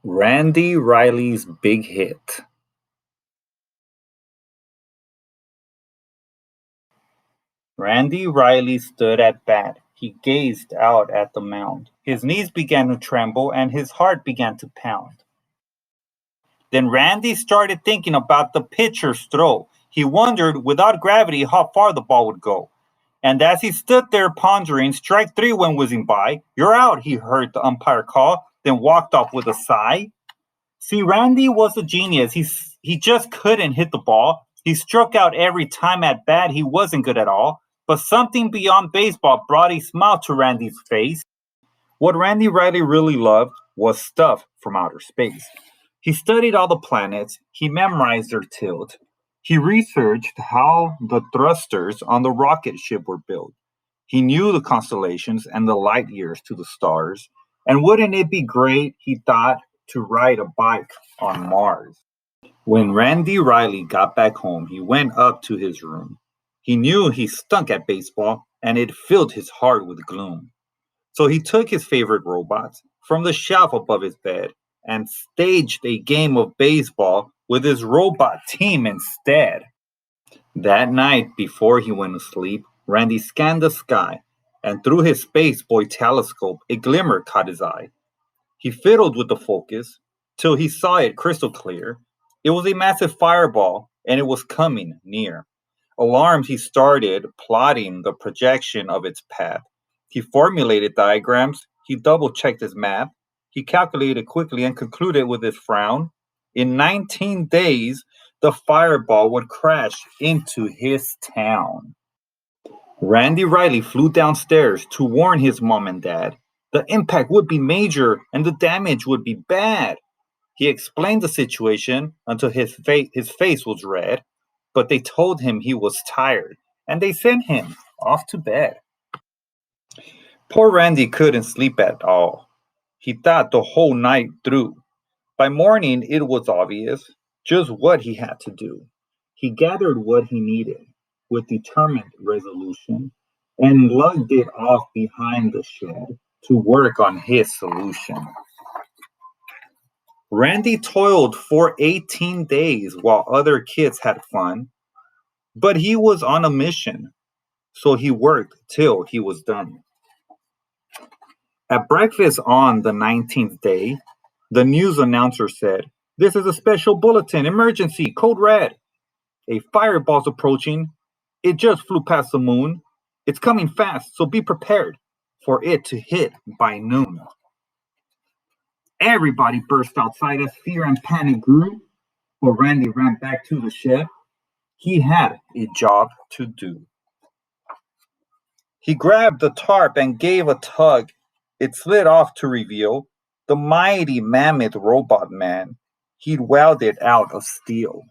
Randy Riley's big hit. Randy Riley stood at bat. He gazed out at the mound. His knees began to tremble and his heart began to pound. Then Randy started thinking about the pitcher's throw. He wondered, without gravity, how far the ball would go. And as he stood there pondering, strike three went whizzing by. "You're out," he heard the umpire call, then walked off with a sigh. See, Randy was a genius. He just couldn't hit the ball. He struck out every time at bat. He wasn't good at all. But something beyond baseball brought a smile to Randy's face. What Randy Riley really loved was stuff from outer space. He studied all the planets. He memorized their tilt. He researched how the thrusters on the rocket ship were built. He knew the constellations and the light years to the stars. And wouldn't it be great, he thought, to ride a bike on Mars? When Randy Riley got back home, he went up to his room. He knew he stunk at baseball, and it filled his heart with gloom. So he took his favorite robots from the shelf above his bed and staged a game of baseball with his robot team instead. That night, before he went to sleep, Randy scanned the sky, and through his space boy telescope, a glimmer caught his eye. He fiddled with the focus till he saw it crystal clear. It was a massive fireball, and it was coming near. Alarmed, he started plotting the projection of its path. He formulated diagrams, he double checked his map, he calculated quickly and concluded with his frown. In 19 days, the fireball would crash into his town. Randy Riley flew downstairs to warn his mom and dad. The impact would be major and the damage would be bad. He explained the situation until his face was red, but they told him he was tired and they sent him off to bed. Poor Randy couldn't sleep at all. He thought the whole night through. By morning, it was obvious just what he had to do. He gathered what he needed with determined resolution and lugged it off behind the shed to work on his solution. Randy toiled for 18 days while other kids had fun, but he was on a mission, so he worked till he was done. At breakfast on the 19th day, the news announcer said, "This is a special bulletin, emergency, code red. A fireball's approaching. It just flew past the moon. It's coming fast, so be prepared for it to hit by noon." Everybody burst outside as fear and panic grew, but Randy ran back to the shed. He had a job to do. He grabbed the tarp and gave a tug. It slid off to reveal the mighty mammoth robot man. He'd welded out of steel.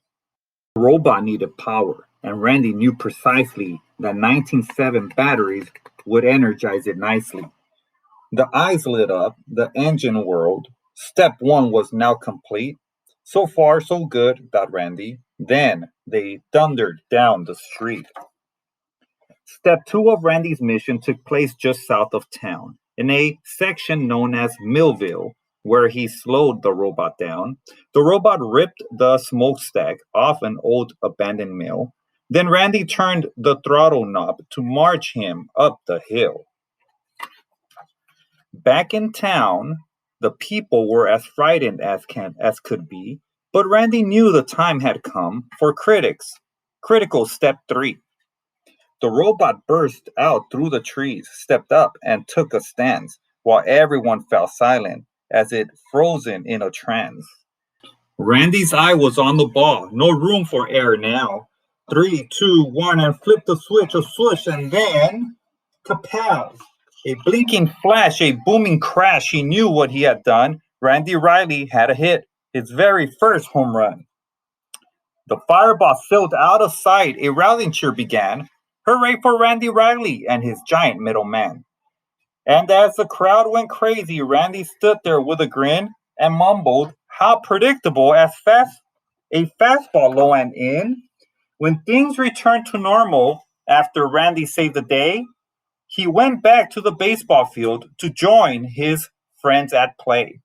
The robot needed power, and Randy knew precisely that 19.7 batteries would energize it nicely. The eyes lit up, the engine whirled. Step one was now complete. So far, so good, thought Randy. Then they thundered down the street. Step two of Randy's mission took place just south of town, in a section known as Millville, where he slowed the robot down. The robot ripped the smokestack off an old abandoned mill. Then Randy turned the throttle knob to march him up the hill. Back in town, the people were as frightened as could be, but Randy knew the time had come for critical step three. The robot burst out through the trees, stepped up, and took a stance, while everyone fell silent as it frozen in a trance. Randy's eye was on the ball, no room for error now. Three, two, one, and flip the switch, a swoosh, and then kapow! A blinking flash, a booming crash. He knew what he had done. Randy Riley had a hit, his very first home run. The fireball sailed out of sight. A rallying cheer began. Hooray for Randy Riley and his giant middleman. And as the crowd went crazy, Randy stood there with a grin and mumbled, "How predictable, as fast a fastball low and in." When things returned to normal after Randy saved the day, he went back to the baseball field to join his friends at play.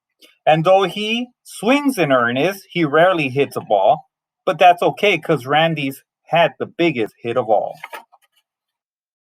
And though he swings in earnest, he rarely hits a ball. But that's okay because Randy's had the biggest hit of all.